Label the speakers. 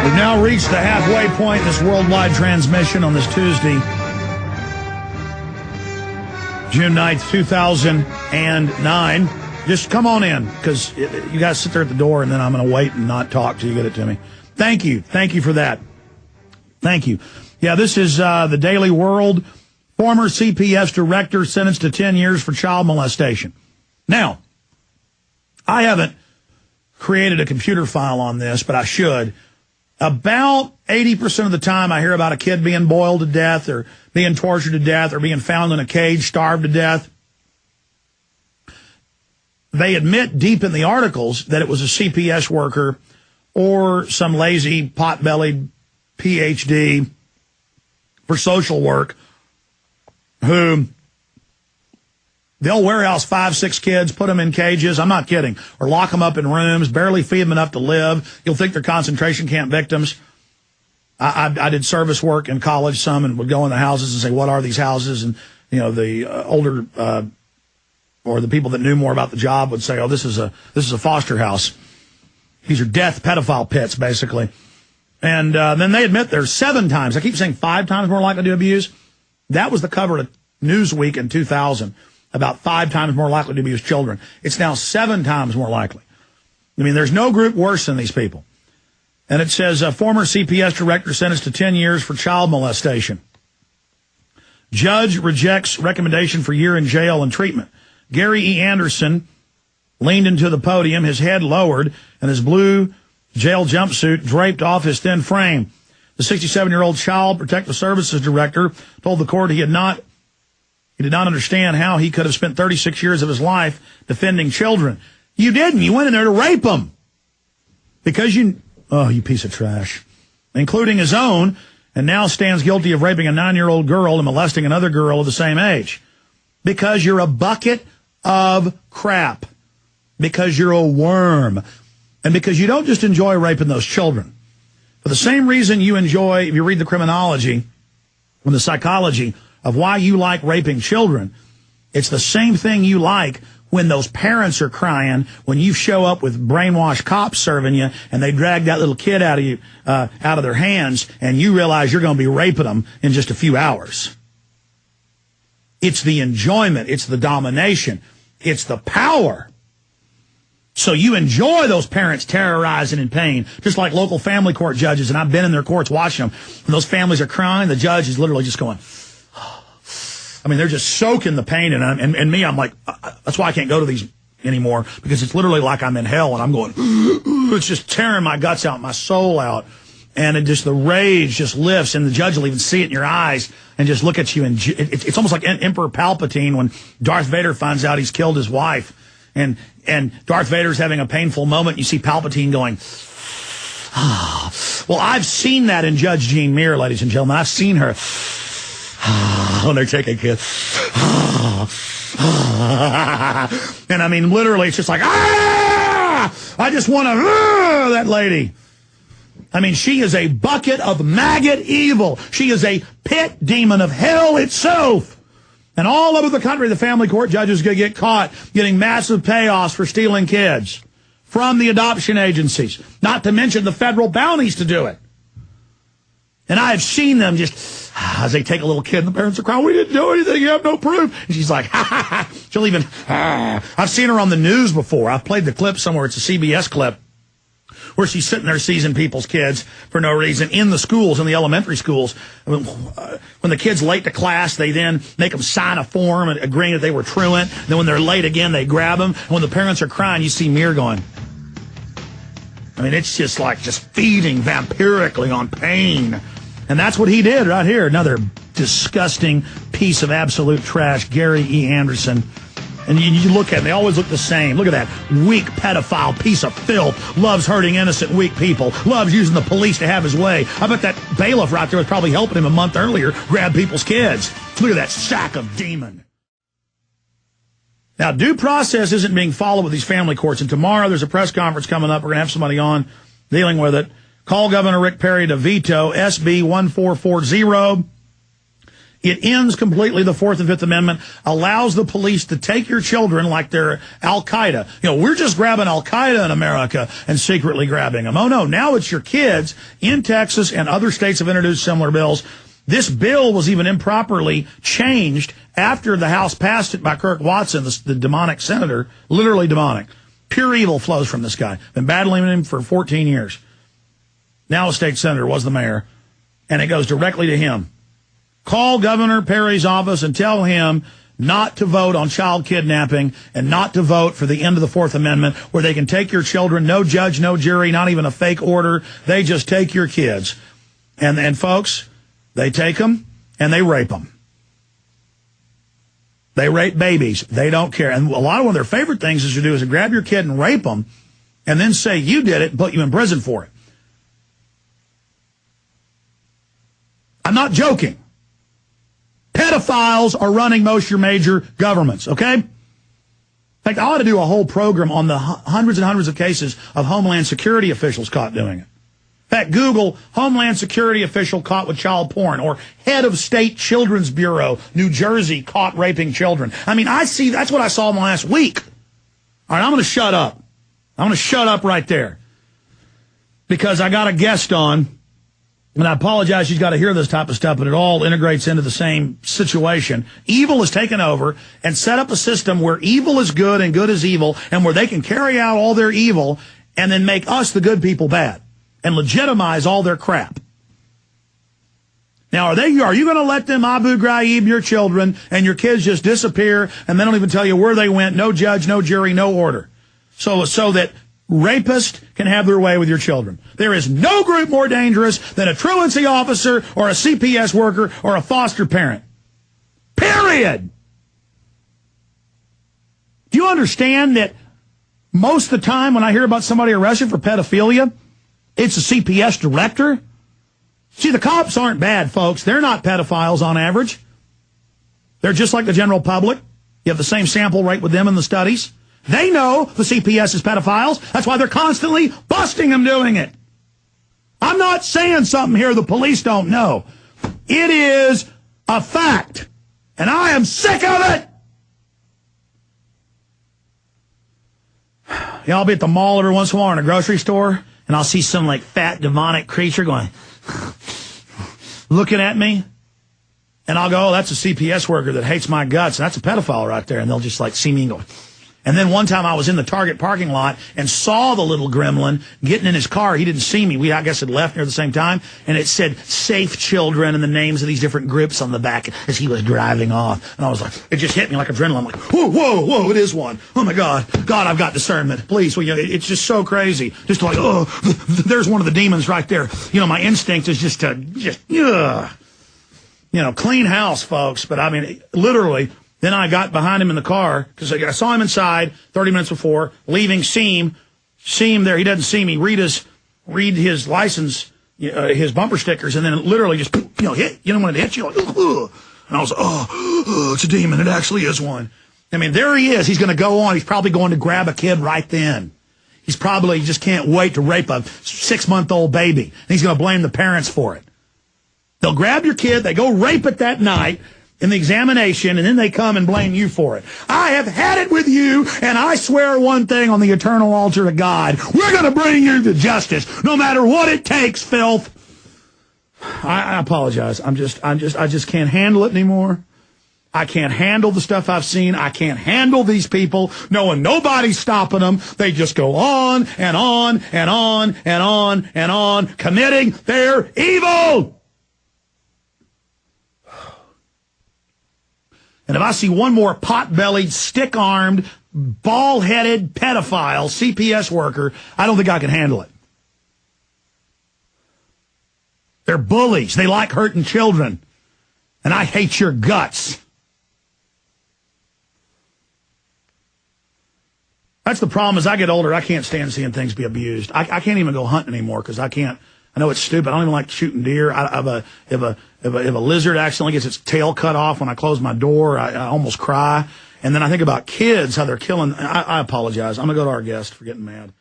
Speaker 1: We've now reached the halfway point in this worldwide transmission on this Tuesday, June 9th, 2009. Just come on in, because you guys sit there at the door, and then I'm going to wait and not talk till you get it to me. Thank you. Thank you for that. Thank you. Yeah, this is the Daily World. Former CPS director sentenced to 10 years for child molestation. Now, I haven't created a computer file on this, but I should. About 80% of the time I hear about a kid being boiled to death or being tortured to death or being found in a cage, starved to death. They admit deep in the articles that it was a CPS worker or some lazy, pot-bellied PhD for social work who they'll warehouse 5, 6 kids, put them in cages, I'm not kidding, or lock them up in rooms, barely feed them enough to live. You'll think they're concentration camp victims. I did service work in college some and would go in the houses and say, what are these houses? And, you know, the older or the people that knew more about the job would say, oh, this is a foster house. These are death pedophile pits, basically. And then they admit there's 7 times, I keep saying 5 times more likely to abuse. That was the cover of Newsweek in 2000. About 5 times more likely to abuse children. It's now 7 times more likely. I mean, there's no group worse than these people. And it says, former CPS director sentenced to 10 years for child molestation. Judge rejects recommendation for year in jail and treatment. Gary E. Anderson leaned into the podium, his head lowered, and his blue jail jumpsuit draped off his thin frame. The 67-year-old Child Protective Services director told the court he did not understand how he could have spent 36 years of his life defending children. You didn't. You went in there to rape them. Because you piece of trash. Including his own, and now stands guilty of raping a 9-year-old girl and molesting another girl of the same age. Because you're a bucket of crap. Because you're a worm. And because you don't just enjoy raping those children. For the same reason you enjoy, if you read the criminology and the psychology of why you like raping children, it's the same thing you like when those parents are crying, when you show up with brainwashed cops serving you, and they drag that little kid out of you, out of their hands, and you realize you're going to be raping them in just a few hours. It's the enjoyment. It's the domination. It's the power. So you enjoy those parents terrorizing in pain, just like local family court judges, and I've been in their courts watching them. When those families are crying, the judge is literally just going, I mean, they're just soaking the pain, and me, I'm like, that's why I can't go to these anymore, because it's literally like I'm in hell, and I'm going, it's just tearing my guts out, my soul out, and the rage just lifts, and the judge will even see it in your eyes and just look at you, and it's almost like Emperor Palpatine when Darth Vader finds out he's killed his wife, and Darth Vader's having a painful moment. You see Palpatine going, well, I've seen that in Judge Jean Muir, ladies and gentlemen. I've seen her when they're taking kids. And I mean, literally, it's just like, I just want to, that lady. I mean, she is a bucket of maggot evil. She is a pit demon of hell itself. And all over the country, the family court judges going to get caught getting massive payoffs for stealing kids from the adoption agencies, not to mention the federal bounties to do it. And I have seen them just, as they take a little kid and the parents are crying, we didn't do anything, you have no proof. And she's like, she'll even, I've seen her on the news before. I've played the clip somewhere. It's a CBS clip where she's sitting there seizing people's kids for no reason in the schools, in the elementary schools. When the kid's late to class, they then make them sign a form agreeing that they were truant. Then when they're late again, they grab them. And when the parents are crying, you see Muir going. I mean, it's just like feeding vampirically on pain. And that's what he did right here. Another disgusting piece of absolute trash, Gary E. Anderson. And you look at them, they always look the same. Look at that weak pedophile piece of filth. Loves hurting innocent, weak people. Loves using the police to have his way. I bet that bailiff right there was probably helping him a month earlier grab people's kids. Look at that sack of demon. Now, due process isn't being followed with these family courts. And tomorrow there's a press conference coming up. We're going to have somebody on dealing with it. Call Governor Rick Perry to veto SB 1440. It ends completely the Fourth and Fifth Amendment, allows the police to take your children like they're Al-Qaeda. You know, we're just grabbing Al-Qaeda in America and secretly grabbing them. Oh, no, now it's your kids in Texas, and other states have introduced similar bills. This bill was even improperly changed after the House passed it by Kirk Watson, the demonic senator, literally demonic. Pure evil flows from this guy. Been battling him for 14 years. Now a state senator, was the mayor, and it goes directly to him. Call Governor Perry's office and tell him not to vote on child kidnapping and not to vote for the end of the Fourth Amendment, where they can take your children, no judge, no jury, not even a fake order. They just take your kids. And folks, they take them and they rape them. They rape babies. They don't care. And a lot of one of their favorite things is to do is to grab your kid and rape them and then say you did it and put you in prison for it. I'm not joking. Pedophiles are running most of your major governments, okay? In fact, I ought to do a whole program on the hundreds and hundreds of cases of Homeland Security officials caught doing it. In fact, Google Homeland Security official caught with child porn, or head of state children's bureau, New Jersey, caught raping children. I mean, that's what I saw in the last week. All right, I'm going to shut up. I'm going to shut up right there, because I got a guest on. And I apologize, she's got to hear this type of stuff, but it all integrates into the same situation. Evil has taken over and set up a system where evil is good and good is evil, and where they can carry out all their evil and then make us, the good people, bad and legitimize all their crap. Now, are you going to let them Abu Ghraib your children and your kids just disappear and they don't even tell you where they went? No judge, no jury, no order. So that rapists can have their way with your children. There is no group more dangerous than a truancy officer or a CPS worker or a foster parent. Period. Do you understand that most of the time when I hear about somebody arrested for pedophilia, it's a CPS director? See, the cops aren't bad, folks. They're not pedophiles on average. They're just like the general public. You have the same sample rate with them in the studies. They know the CPS is pedophiles. That's why they're constantly busting them doing it. I'm not saying something here the police don't know. It is a fact. And I am sick of it. Yeah, I'll be at the mall every once in a while, or in a grocery store, and I'll see some like fat demonic creature going, looking at me. And I'll go, oh, that's a CPS worker that hates my guts. And that's a pedophile right there. And they'll just like see me and go. And then one time I was in the Target parking lot and saw the little gremlin getting in his car. He didn't see me. We, I guess, had left near the same time. And it said safe children and the names of these different groups on the back as he was driving off. And I was like, it just hit me like adrenaline. I'm like, whoa, whoa, whoa, it is one. Oh, my God. God, I've got discernment. Please. Well, you know, it's just so crazy. Just like, oh, there's one of the demons right there. You know, my instinct is just to, you know, clean house, folks. But I mean, literally. Then I got behind him in the car because I saw him inside 30 minutes before, leaving, see him there. He doesn't see me. Read his license, his bumper stickers, and then literally just, hit. You know when it hits you? Like, ugh. And I was like, oh, it's a demon. It actually is one. I mean, there he is. He's going to go on. He's probably going to grab a kid right then. He just can't wait to rape a 6-month-old baby. And he's going to blame the parents for it. They'll grab your kid. They go rape it that night in the examination, and then they come and blame you for it. I have had it with you, and I swear one thing on the eternal altar of God. We're going to bring you to justice, no matter what it takes, filth. I apologize. I just can't handle it anymore. I can't handle the stuff I've seen. I can't handle these people knowing nobody's stopping them. They just go on and on and on and on and on, committing their evil. And if I see one more pot-bellied, stick-armed, ball-headed pedophile CPS worker, I don't think I can handle it. They're bullies. They like hurting children. And I hate your guts. That's the problem. As I get older, I can't stand seeing things be abused. I can't even go hunting anymore because I can't. I know it's stupid. I don't even like shooting deer. If a lizard accidentally gets its tail cut off when I close my door, I almost cry. And then I think about kids, how they're killing. I apologize. I'm going to go to our guest for getting mad.